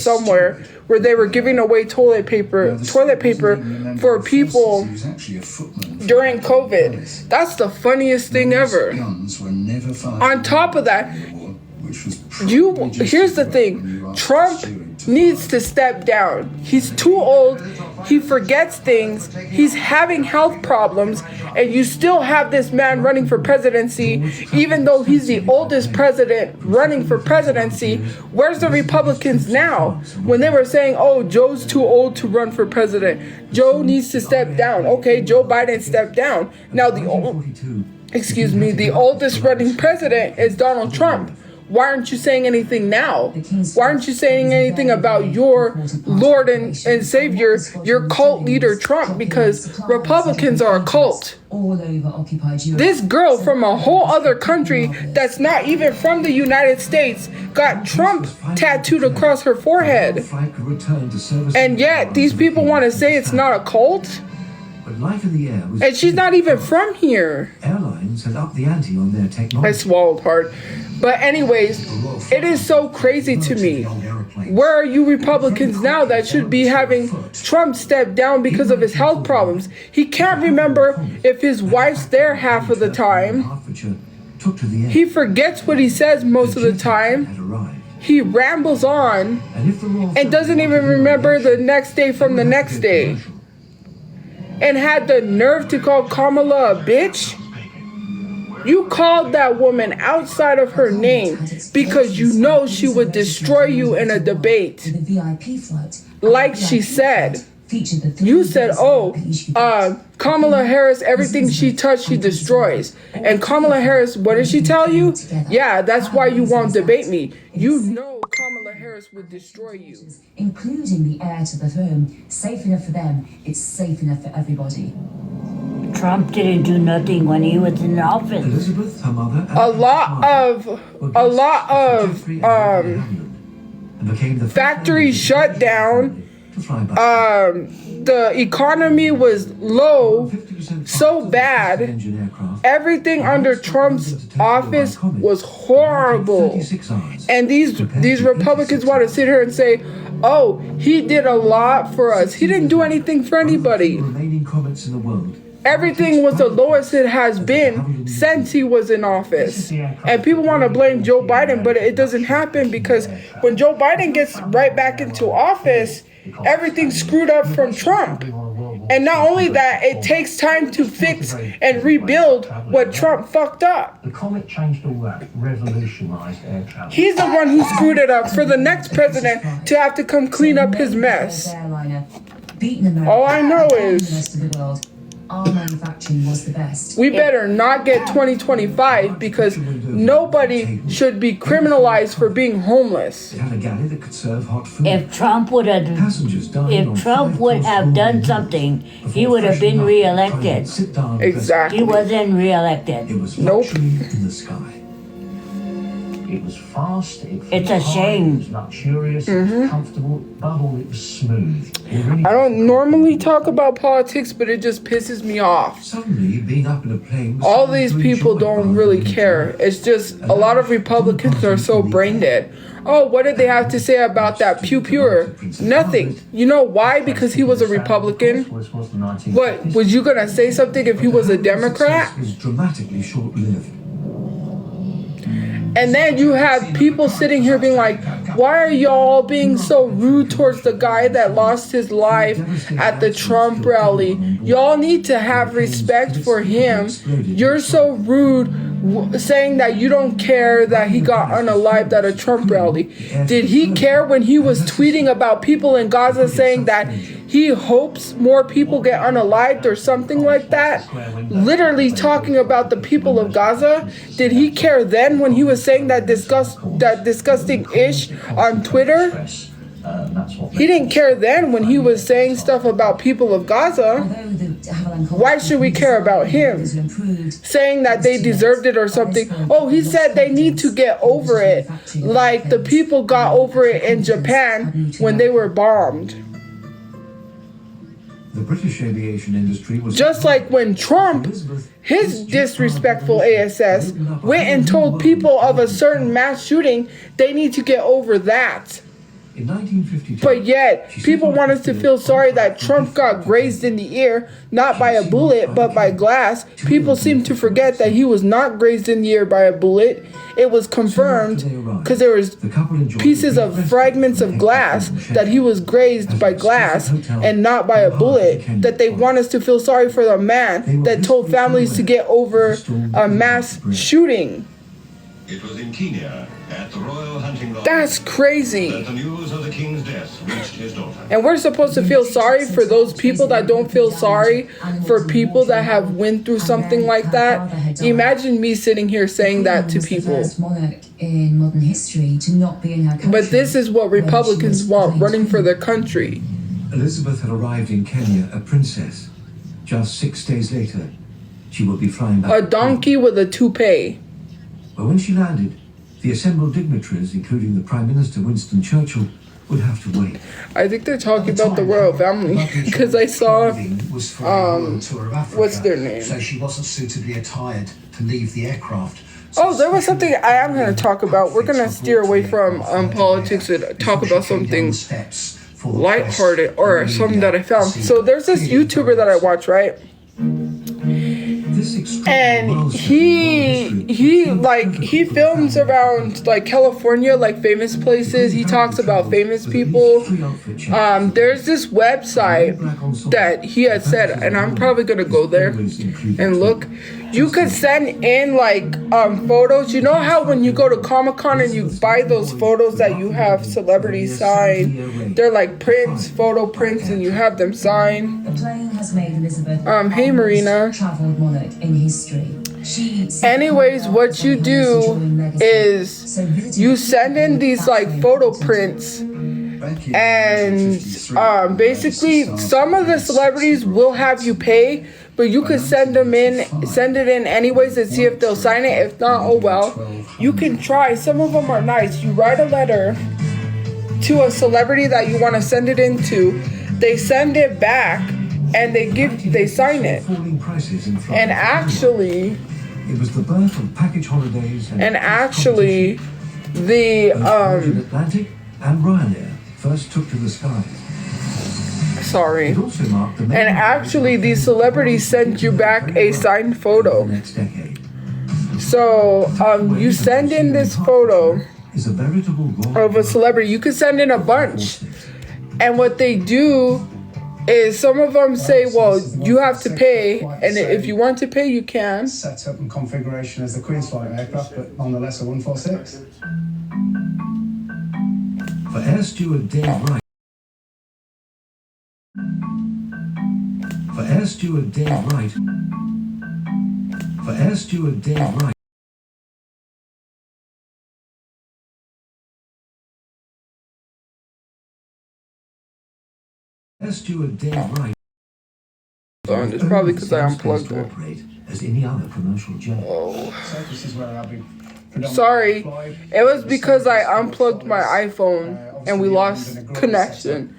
somewhere where they were giving away toilet paper for people during COVID. That's the funniest thing ever. On top of that, here's the thing. Trump needs to step down. He's too old. He forgets things. He's having health problems, and you still have this man running for presidency, even though he's the oldest president running for presidency. Where's the Republicans now? When they were saying, oh, Joe's too old to run for president. Joe needs to step down. Okay, Joe Biden stepped down. Now the oldest running president is Donald Trump. Why aren't you saying anything now? Why aren't you saying anything about your Lord and Savior, your cult leader, Trump? Because Republicans are a cult. This girl from a whole other country that's not even from the United States got Trump tattooed across her forehead. And yet, these people want to say it's not a cult? And she's not even from here. Airlines had upped the ante on their technology. I swallowed hard. But anyways, it is so crazy to me. Where are you Republicans now that should be having Trump step down because of his health problems? He can't remember if his wife's there half of the time. He forgets what he says most of the time. He rambles on and doesn't even remember the next day from the next day. And had the nerve to call Kamala a bitch? You called that woman outside of her name because you know she would destroy you in a debate. Like she said. You said, Kamala Harris, everything she touched, she destroys. And Kamala Harris, what did she tell you? Yeah, that's why you won't debate me. You know Kamala Harris would destroy you. Including the heir to the throne. Safe enough for them, it's safe enough for everybody. Trump didn't do nothing when he was in office. Elizabeth, her mother, a lot of factories shut down. The economy was low, so bad. Everything under Trump's office was horrible. And these Republicans want to sit here and say, oh, he did a lot for us. He didn't do anything for anybody. Everything was the lowest it has been since he was in office. And people want to blame Joe Biden, but it doesn't happen because when Joe Biden gets right back into office, everything's screwed up from Trump. And not only that, it takes time to fix and rebuild what Trump fucked up. The comet changed all that, revolutionized air travel. He's the one who screwed it up for the next president to have to come clean up his mess. All I know is our manufacturing was the best. We better not get 2025 because nobody should be criminalized for being homeless. If Trump would have done something, he would have been reelected. Exactly. He wasn't reelected. Nope. It was fast. It's a shame. It was luxurious. It was comfortable. Above all, it was smooth. I don't normally talk about politics, but it just pisses me off. All these people don't really care. It's just a lot of Republicans are so brain dead. Oh, what did they have to say about that Pew Pure? Nothing. You know why? Because he was a Republican. What, was you gonna say something if he was a Democrat? And then you have people sitting here being like, Why are y'all being so rude towards the guy that lost his life at the Trump rally? Y'all need to have respect for him. You're so rude saying that you don't care that he got unalived at a Trump rally. Did he care when he was tweeting about people in Gaza saying that he hopes more people get unalived or something like that? Literally talking about the people of Gaza. Did he care then when he was saying that disgusting ish on Twitter? He didn't care then when he was saying stuff about people of Gaza. Why should we care about him? Saying that they deserved it or something. Oh, he said they need to get over it. Like the people got over it in Japan when they were bombed. The British aviation industry was just like when Trump, his disrespectful ASS, went and told people of a certain mass shooting, they need to get over that. In 1952, but yet, people want us to feel sorry that Trump got grazed in the ear, not by a bullet, but by glass. People seem to forget that he was not grazed in the ear by a bullet. It was confirmed because there was pieces of fragments of glass that he was grazed by glass and not by a bullet. That they want us to feel sorry for the man that told families to get over a mass shooting. It was in Kenya at the Royal Hunting Lodge. That's crazy. That the news of the king's death reached his daughter. And we're supposed to feel sorry for those people that don't feel sorry for people that have went through something like that. Imagine me sitting here saying that to people. In modern history to not be in her country. But this is what Republicans want, running for their country. Elizabeth had arrived in Kenya a princess. Just 6 days later, she would be flying back. A donkey with a toupee. But when she landed, the assembled dignitaries, including the Prime Minister Winston Churchill, would have to wait. I think they're talking about the royal family because I saw what's their name? So she wasn't suitably attired to leave the aircraft. Oh, there was something I am going to talk about. We're going to steer away from politics and talk about something lighthearted or something that I found. So there's this YouTuber that I watch, right? And he films around like California, like famous places. He talks about famous people. There's this website that he had said, and I'm probably gonna go there and look. You could send in like photos. You know how when you go to Comic-Con and you buy those photos that you have celebrities sign? They're like prints, photo prints, and you have them sign. The plane has made Elizabeth hey Marina. traveled monarch in history. Anyways, what you do is you send in these like photo prints. And basically some of the celebrities will have you pay, but you could send it in anyways and see if they'll sign it. If not, oh well. You can try. Some of them are nice. You write a letter to a celebrity that you want to send it into. They send it back and they sign it. And actually it was the birth of package holidays and actually the Atlantic and Ryanair first took to the skies. Sorry. And actually, these celebrities sent you back a signed photo. So, you send in this photo of a celebrity. You can send in a bunch. And what they do is some of them say, well, you have to pay. And if you want to pay, you can. Set up and configuration as the Queen's flight aircraft, but nonetheless a 146. For Air Steward Dave Wright. For Air Steward Dave Wright. For Air Steward Dave Wright. Air Steward Dave Wright. It's probably because I unplugged it. As any other commercial jet. Oh. So this is where I'll be. Sorry, it was because I unplugged my iPhone and we lost connection.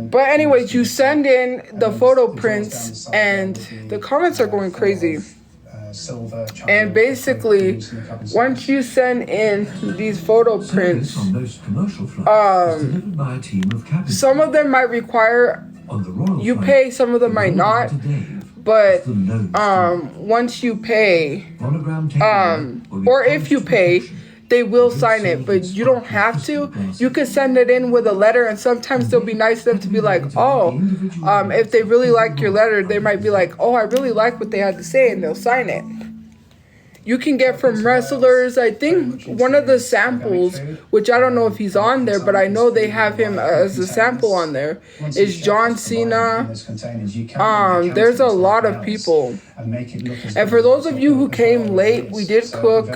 But anyways, you send in the photo prints and the comments are going crazy. And basically, once you send in these photo prints, some of them might require you pay, some of them might not. But once you pay, or if you pay, they will sign it, but you don't have to. You can send it in with a letter, and sometimes they'll be nice enough to be like, oh, if they really like your letter, they might be like, oh, I really like what they had to say, and they'll sign it. You can get from wrestlers, I think one of the samples, which I don't know if he's on there, but I know they have him as a sample on there, is John Cena. There's a lot of people. And for those of you who came late, we did cook.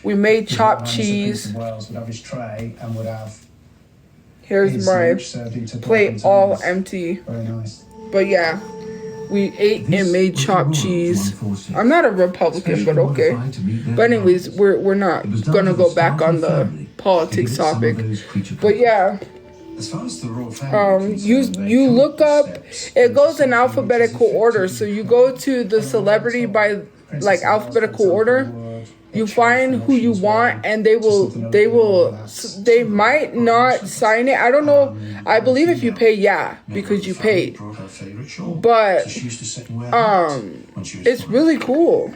We made chopped cheese. Here's my plate all empty. But yeah. We ate and made chopped cheese. I'm not a Republican, but okay. But anyways, we're not gonna go back on the politics topic. But yeah, you look up. It goes in alphabetical order. So you go to the celebrity by like alphabetical order. You find who you want, and they might not sign it. I don't know. I believe if you pay, yeah, because you paid. But it's really cool.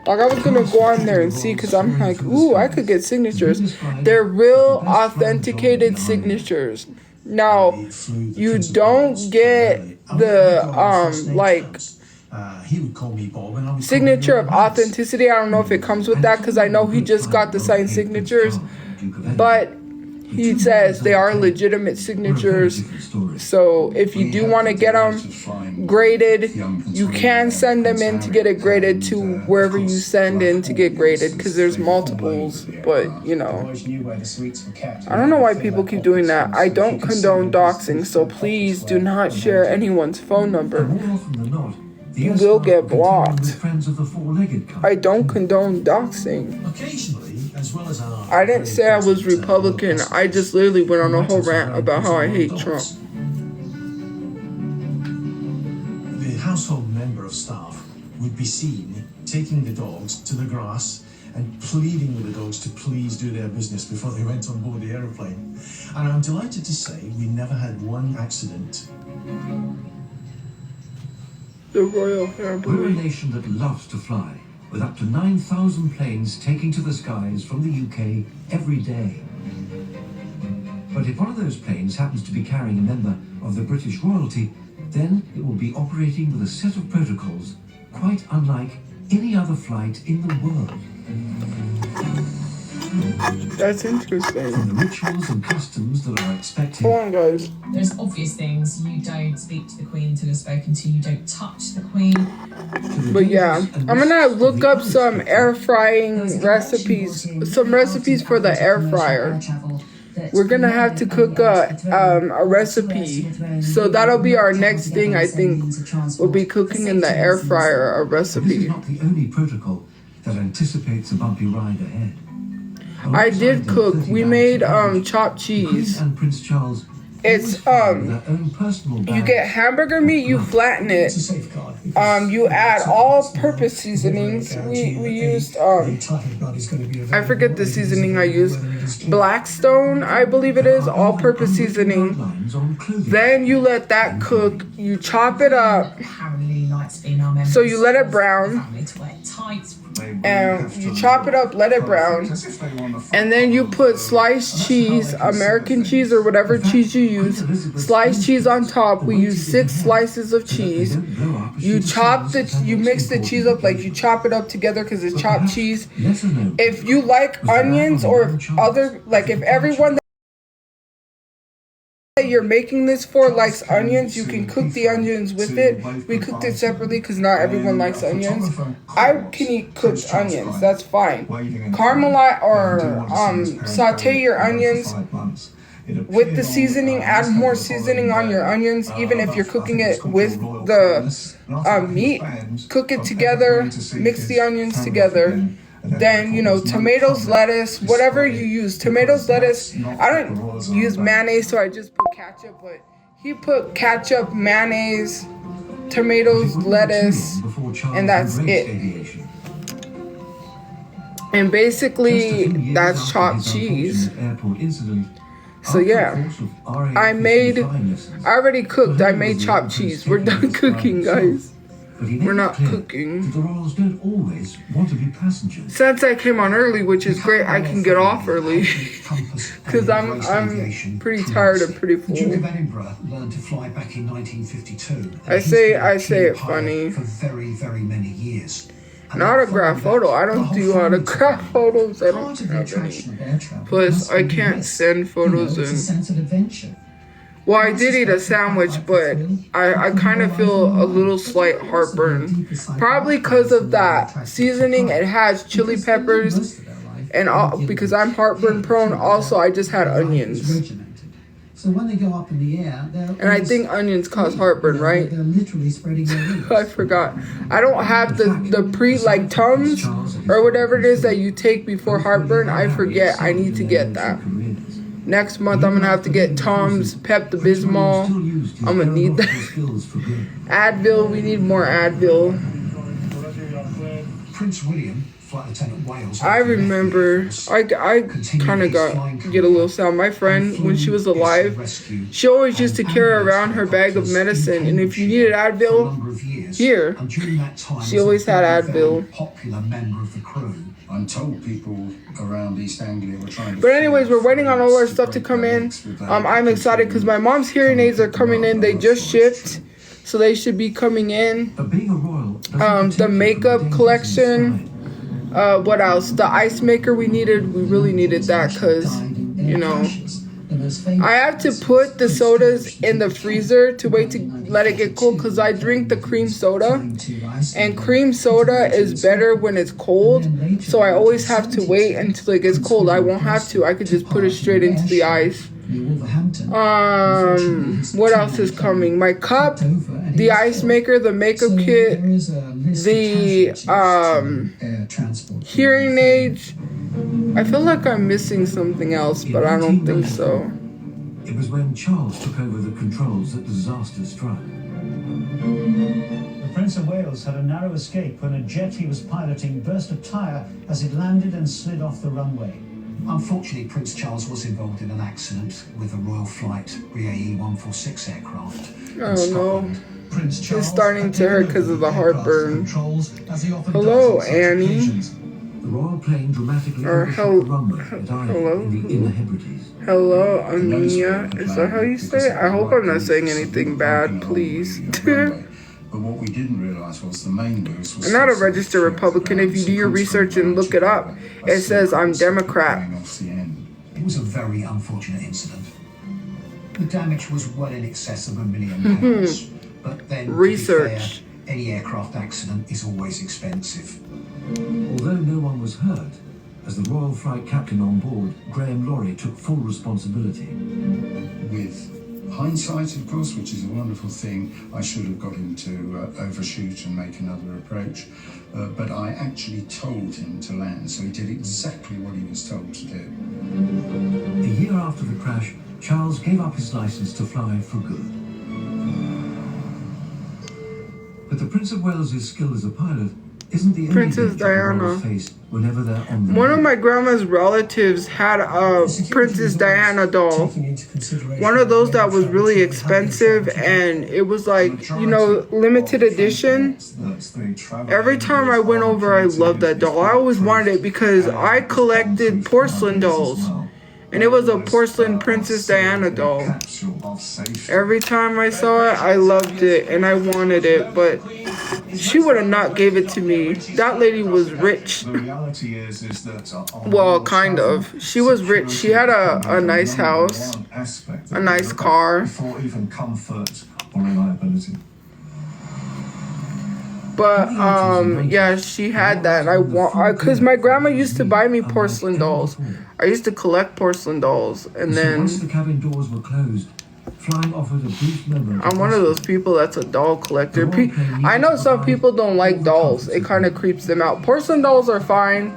Like, I was gonna go on there and see, because I'm like, ooh, I could get signatures. They're real authenticated signatures. Now, you don't get the like he would call me Bob, and I would signature of authenticity. I don't know if it comes with that, because I know he just got the signed signatures, but he says they are legitimate signatures. So if you do want to get them graded, you can send them in to get it graded to wherever you send in to get graded, because there's multiples. But you know, I don't know why people keep doing that. I don't condone doxing, so please do not share anyone's phone number. You will get blocked. I don't condone doxing. I didn't say I was Republican. I just literally went on a whole rant about how I hate Trump. The household member of staff would be seen taking the dogs to the grass and pleading with the dogs to please do their business before they went on board the aeroplane. And I'm delighted to say we never had one accident. The royal family. We're a nation that loves to fly, with up to 9,000 planes taking to the skies from the UK every day. But if one of those planes happens to be carrying a member of the British royalty, then it will be operating with a set of protocols quite unlike any other flight in the world. That's interesting. From the rituals and customs that are expected. Hold on, guys. There's obvious things. You don't speak to the Queen until you're spoken to. You don't touch the Queen. But yeah, I'm gonna look up some air frying recipes. Some recipes for the air fryer. We're gonna have to cook a recipe. So that'll be our next thing, I think. We'll be cooking in the air fryer a recipe. This is not the only protocol that anticipates a bumpy ride ahead. I did cook. We made chopped cheese. And Prince Charles, it's you get hamburger meat, you flatten it. You add all-purpose seasonings. We used I forget the seasoning I used. Blackstone, I believe it is, all-purpose seasoning. Then you let that cook. You chop it up. So you let it brown. And you chop it up, let it brown, and then you put sliced cheese, American cheese or whatever cheese you use, sliced cheese on top. We use 6 slices of cheese. You mix the cheese up, like you chop it up together because it's chopped cheese. If you like onions or if everyone that you're making this for likes onions, you can cook the onions with it. We cooked it separately because not everyone likes onions. I can eat cooked onions, that's fine. Caramelize or saute your onions with the seasoning. Add more seasoning on your onions, even if you're cooking it with the meat. Cook it together, mix the onions together. Then, tomatoes, lettuce, whatever you use. Tomatoes, lettuce. I don't use mayonnaise, so I just put ketchup. But he put ketchup, mayonnaise, tomatoes, lettuce, and that's it. And basically, that's chopped cheese. So yeah, I already cooked. I made chopped cheese. We're done cooking, guys. But he made We're not it clear cooking. that the royals don't always want to be passengers. Since I came on early, which is great, I can get off early. Because I'm pretty tired and pretty The Duke of full. Edinburgh learned to fly back in 1952. I say it funny. For very, very many years. An autograph photo. I don't do autograph photos. I don't have any. Plus, I can't send photos in. sense of adventure. Well, I did eat a sandwich, but I kind of feel a little slight heartburn. Probably because of that seasoning. It has chili peppers, and because I'm heartburn prone, also I just had onions. So when they go up in the air, And I think onions cause heartburn, right? They're literally spreading their wings. I forgot. I don't have the like Tums or whatever it is that you take before heartburn. I forget. I need to get that. Next month, I'm going to have to get Tums, Pepto-Bismol. I'm going to need that. Advil. We need more Advil. Prince William, Flight Lieutenant Wales. I remember, I kind of get a little sound. My friend, when she was alive, she always used to carry around her bag of medicine. And if you needed Advil, here, she always had Advil. Popular member of the crew. I'm told people around East Anglia were trying to... But anyways, we're waiting on all our stuff to come in. I'm excited because my mom's hearing aids are coming in. They just shipped, so they should be coming in. The makeup collection. What else? The ice maker we really needed that because, you know, I have to put the sodas in the freezer to wait to let it get cold because I drink the cream soda, and cream soda is better when it's cold, so I always have to wait until it gets cold. I won't have to. I could just put it straight into the ice. What else is coming? My cup, the ice maker, the makeup kit, the hearing aids. I feel like I'm missing something else, but I don't think so. It was when Charles took over the controls that disaster struck. The Prince of Wales had a narrow escape when a jet he was piloting burst a tyre as it landed and slid off the runway. Unfortunately, Prince Charles was involved in an accident with a Royal Flight BAE 146 aircraft. Oh no. It's starting to hurt because of the heartburn. Hello, Annie. The Royal plane dramatically overshot the runway at Ireland in the Hebrides. Hello, Amelia. Is that how you say it? I hope I'm not saying anything bad, please. But what we didn't realise was the main moves was... I'm not a registered Republican. If you do your research and look it up, it says I'm Democrat. It was a very unfortunate incident. The damage was well in excess of £1 million. But then, research. To be fair, any aircraft accident is always expensive. Although no one was hurt, as the Royal Flight captain on board, Graham Laurie took full responsibility. With hindsight, of course, which is a wonderful thing, I should have got him to overshoot and make another approach. But I actually told him to land, so he did exactly what he was told to do. A year after the crash, Charles gave up his license to fly for good. But the Prince of Wales' skill as a pilot isn't the only Princess Diana. Face whenever they're on the One of my grandma's relatives had a Princess Diana doll. One of those that was really expensive, and it was like, you know, limited edition. Every time I went over, I loved that doll. I always wanted it because I collected porcelain dolls. And it was a porcelain Princess Diana doll. Every time I saw it, I loved it and I wanted it, but she would have not gave it to me. That lady was rich. Well, kind of. She was rich. She had a nice house, a nice car. But yeah, she had that. Cause my grandma used to buy me porcelain dolls. I used to collect porcelain dolls, and then once the cabin doors were closed, flying offered a brief moment. I'm one of those people that's a doll collector. I know some people don't like dolls. It kind of creeps them out. Porcelain dolls are fine,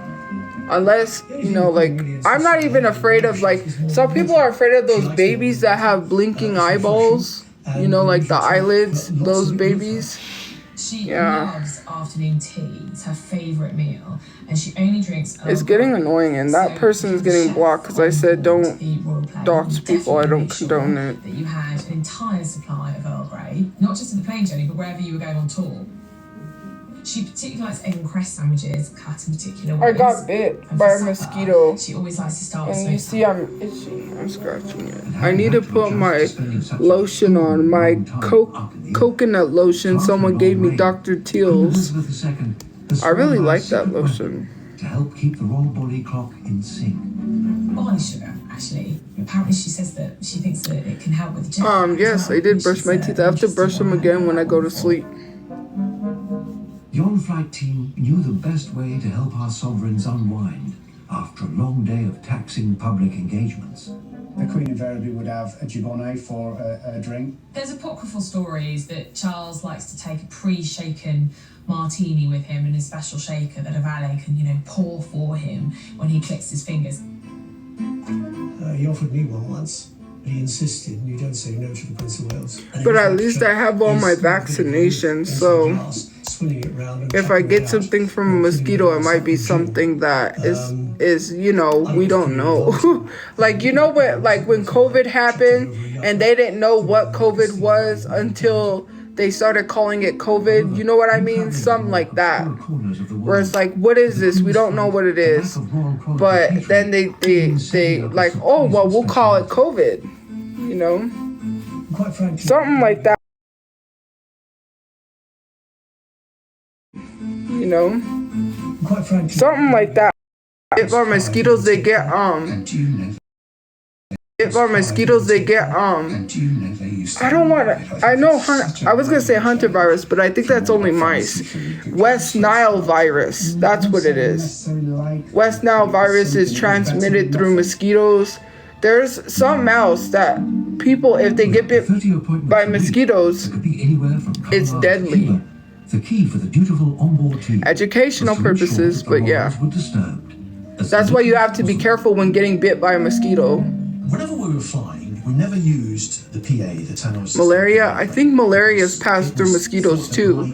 unless, you know, like, I'm not even afraid of, like, some people are afraid of those babies that have blinking eyeballs. You know, like the eyelids, those babies. She loves afternoon tea. It's her favourite meal, and she only drinks. It's getting annoying, and that person is getting blocked because I said don't dox people. I don't condone it. That you had an entire supply of Earl Grey, not just in the plane journey, but wherever you were going on tour. She particularly likes egg and cress sandwiches, cut in particular I ways. got bit And by for a supper, mosquito. She always likes to start with And you smoked see I'm itching. I'm scratching it. I need to put my lotion on. My coconut lotion someone gave me Dr. Teal's. I really like that lotion. To help keep the royal body clock in sync. barley sugar, actually. Apparently she says that she thinks that it can help with jet lag Yes, as well, I did which brush is, my teeth. I have to brush them again when I go to sleep. The on-flight team knew the best way to help our sovereigns unwind after a long day of taxing public engagements. The Queen invariably would have a Gibonnet for a drink. There's apocryphal stories that Charles likes to take a pre-shaken martini with him in a special shaker that a valet can, pour for him when he clicks his fingers. He offered me one once, but he insisted, and you don't say no to the Prince of Wales. But at least I have all my vaccinations, so if I get something from a mosquito, it might be something that is we don't know. Like, what, like when COVID happened and they didn't know what COVID was until they started calling it COVID. You know what I mean? Something like that. Where it's like, what is this? We don't know what it is. But then they like, oh, well, we'll call it COVID. Something like that. Something like that. If our mosquitoes, they get I don't want to. I know. I was gonna say hunter virus, but I think that's only mice. West Nile virus. That's what it is. West Nile virus is transmitted through mosquitoes. There's some else that people, if they get bit by mosquitoes, it's deadly. The key for the dutiful onboard team. Educational purposes, but yeah. That's why you have to be careful when getting bit by a mosquito. Whenever we were flying, we never used the PA, the tannoy system. Malaria, I think malaria is passed through mosquitoes too.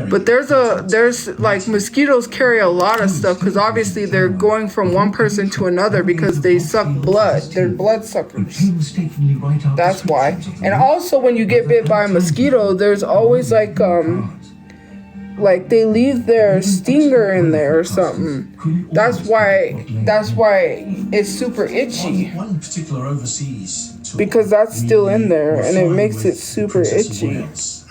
But there's like mosquitoes carry a lot of stuff because obviously they're going from one person to another because they suck blood. They're blood suckers. That's why. And also when you get bit by a mosquito, there's always like they leave their stinger in there or something. That's why it's super itchy. One particular overseas tour, because that's still in there and it makes it super itchy.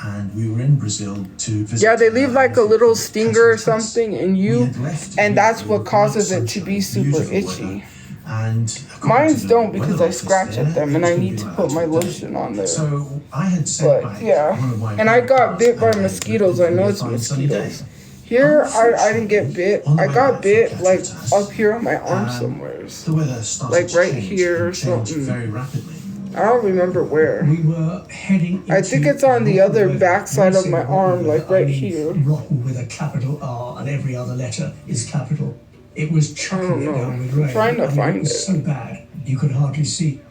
And we were in Brazil to visit. Yeah, they leave like a little stinger or something in you, and that's what causes it to be super itchy. And mine's don't because I scratch at them and I need to put my lotion on there. So I had sent back and I got bit by mosquitoes. I know it's mosquitoes. Here, I didn't get bit. I got bit like up here on my arm somewhere. Like right here or something. I don't remember where. We were heading I think it's on the other backside of my arm, like right here. Rotten with a capital R and every other letter is capital. It was chucking it down with rain. I'm trying to find it. Was so bad you could hardly see.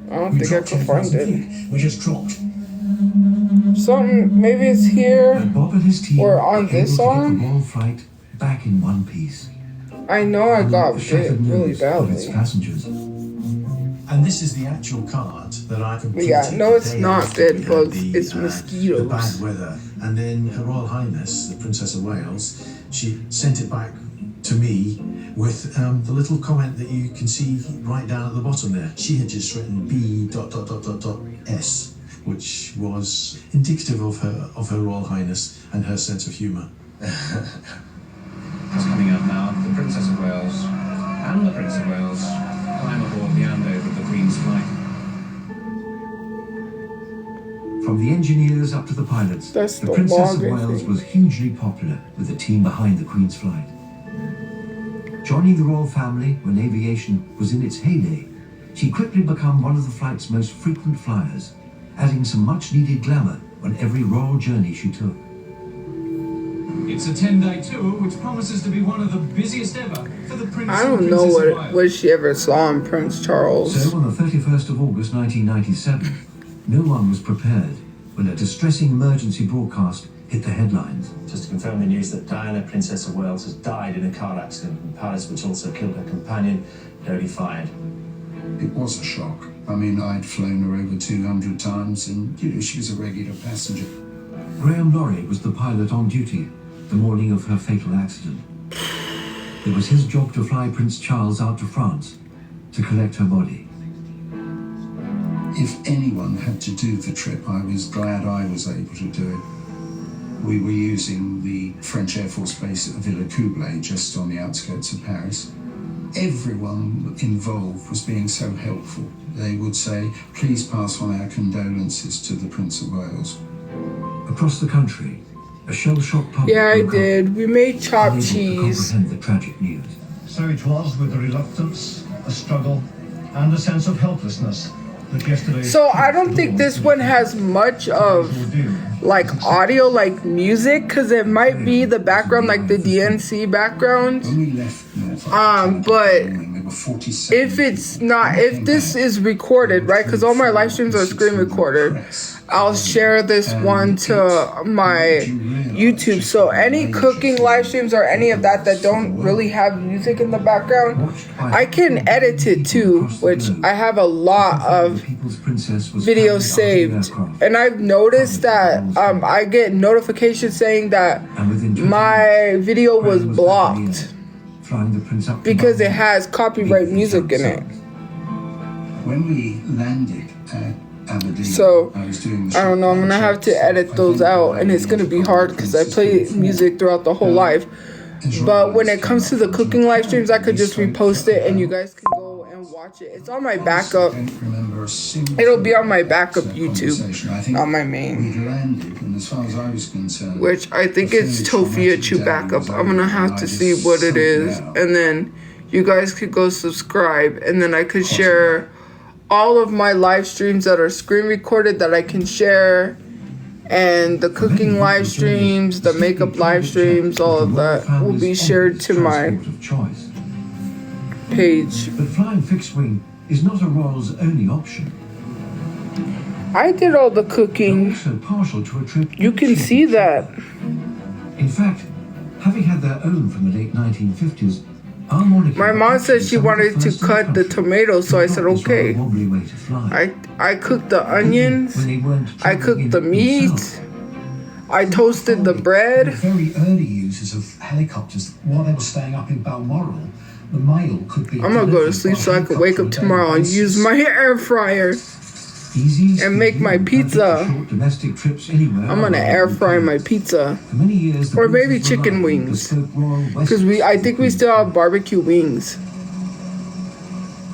I don't think I can find it. We just dropped. Something, maybe it's here Bob and his team or on this arm. Wall flight back in one piece. I know I got bit really badly. And this is the actual card that I completed. Yeah, no, it's not bed bugs. It's mosquitoes. The bad weather, and then Her Royal Highness, the Princess of Wales, she sent it back to me with the little comment that you can see right down at the bottom there. She had just written B.S, which was indicative of her Royal Highness and her sense of humour. It's coming up now. The Princess of Wales and the Prince of Wales climb aboard the Andover of the Queen's flight. From the engineers up to the pilots, the Princess of Wales was hugely popular with the team behind the Queen's flight. Joining the royal family when aviation was in its heyday, she quickly became one of the flight's most frequent flyers, adding some much-needed glamour on every royal journey she took. It's a 10-day tour which promises to be one of the busiest ever for the Prince I don't know what she ever saw in Prince Charles. So on the 31st of August 1997, no one was prepared when a distressing emergency broadcast hit the headlines. Just to confirm the news that Diana, Princess of Wales, has died in a car accident in Paris, which also killed her companion, Dodie fired. It was a shock. I mean, I'd flown her over 200 times and, she was a regular passenger. Graham Laurie was the pilot on duty the morning of her fatal accident. It was his job to fly Prince Charles out to France to collect her body. If anyone had to do the trip, I was glad I was able to do it. We were using the French Air Force base at Villers-Coublay, just on the outskirts of Paris. Everyone involved was being so helpful. They would say, please pass on our condolences to the Prince of Wales. Across the country, a shell-shocked public Yeah, I woke up, did. We made chopped unable to cheese. comprehend the tragic news. So it was with a reluctance, a struggle, and a sense of helplessness that yesterday. So I don't think this one has much of like audio, like music, because it might be the background, like the DNC background. But if it's not, if this is recorded, right? Because all my live streams are screen recorded. I'll share this one to my YouTube. So any cooking live streams or any of that don't really have music in the background, I can edit it too, which I have a lot of videos saved. And I've noticed that I get notifications saying that my video was blocked because it has copyright music in it. When we landed at Aberdeen, so I don't know, I'm gonna have to edit those out, and it's gonna be hard because I play music throughout the whole life. But when it comes to the cooking live streams, I could just repost it and you guys can go and watch it. It's on my backup. It'll be on my backup YouTube, not my main. Which I think it's Tophiachu backup. I'm gonna have to see what it is, and then you guys could go subscribe, and then I could share all of my live streams that are screen recorded that I can share, and the cooking live streams, the makeup live streams, all of that will be shared to my page. But flying fixed wing is not a royal's only option. I did all the cooking. Also partial to a trip. You can see that. In fact, having had their own from the late 1950s, my mom said she wanted to cut the tomatoes, so I said okay. I cooked the onions, I cooked the meat, I toasted the bread. The very early users of helicopters, while they were staying up in Balmoral, the mail could be. I'm gonna go to sleep so I can wake up tomorrow and use my air fryer and make my pizza. I'm gonna air fry my pizza, or maybe chicken wings, because I think we still have barbecue wings.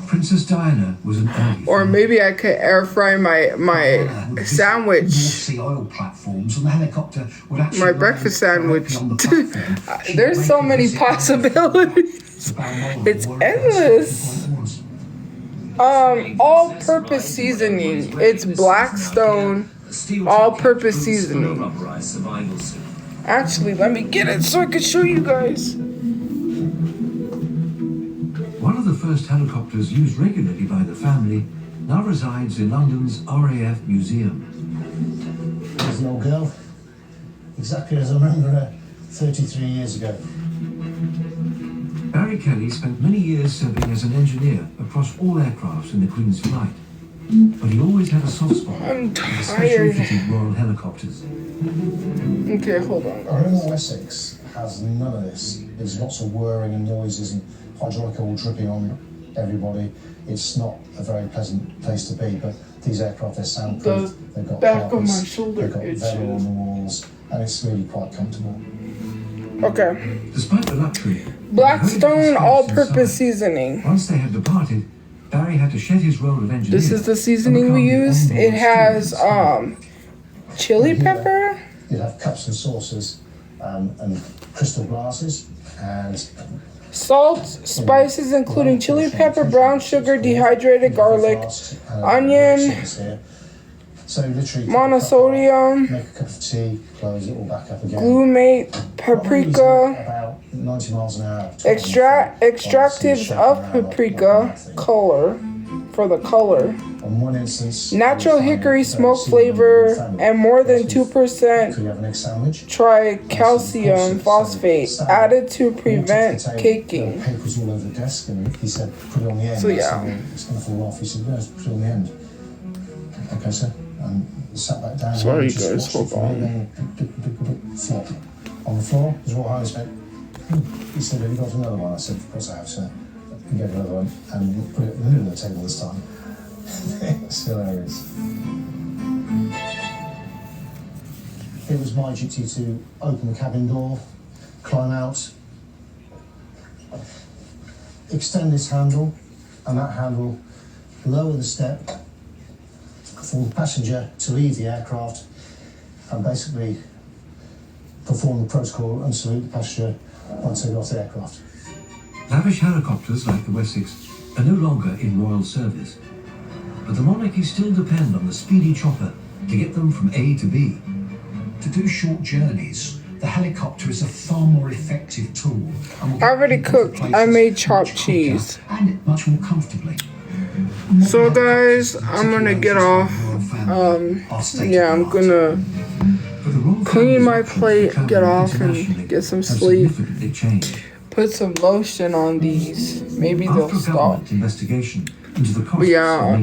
Princess Diana was an early or maybe I could air fry my sandwich, my breakfast sandwich. There's so many possibilities. It's endless. All-purpose seasoning. It's Blackstone all-purpose seasoning. Actually, let me get it so I can show you guys. One of the first helicopters used regularly by the family now resides in London's RAF Museum. There's an old girl, exactly as I remember her 33 years ago. Barry Kelly spent many years serving as an engineer across all aircrafts in the Queen's flight, but he always had a soft spot for the specially fitted Royal helicopters. Okay, hold on. Royal Essex has none of this. There's lots of whirring and noises and hydraulic oil dripping on everybody. It's not a very pleasant place to be, but these aircraft, they're soundproof. They've got back of my carpets, shoulder they've got veneer on the walls, and it's really quite comfortable. Okay. Despite the luxury, Blackstone all-purpose seasoning. Once they had departed, Barry had to shed his role of engineer. This is the seasoning we used. It has chili pepper. You'd have cups and saucers and crystal glasses and salt, spices including chili pepper, brown sugar, dehydrated garlic, onion, so literally monosodium, make a cup of tea, close it all back up again. Glutamate, paprika, about 90 miles an hour. Extractives of paprika, color, for the color. On one instance, natural hickory smoke flavor, and more than 2% tricalcium phosphate added to prevent caking. Papers all over the desk, and he said, put it on the end. So yeah. It's going to fall off. He said, no, put it on the end. Okay, sir. and sat back down. Sorry, and just guys, watched hold it on. Flop on the floor. His Royal Highness went. He said, "Have you got another one?" I said, "Of course I have, sir." He gave another one and put it in the middle of the table this time. It's hilarious. It was my duty to open the cabin door, climb out, extend this handle, and that handle, lower the step for the passenger to leave the aircraft, and basically perform the protocol and salute the passenger once they got off the aircraft. Lavish helicopters like the Wessex are no longer in royal service, but the monarchy still depend on the speedy chopper to get them from A to B. To do short journeys, the helicopter is a far more effective tool. I already cooked. I made chopped cheese. And much more comfortably. So guys, I'm gonna get off. Yeah, I'm gonna clean my plate, get off, and get some sleep. Put some lotion on these. Maybe they'll stop. But yeah.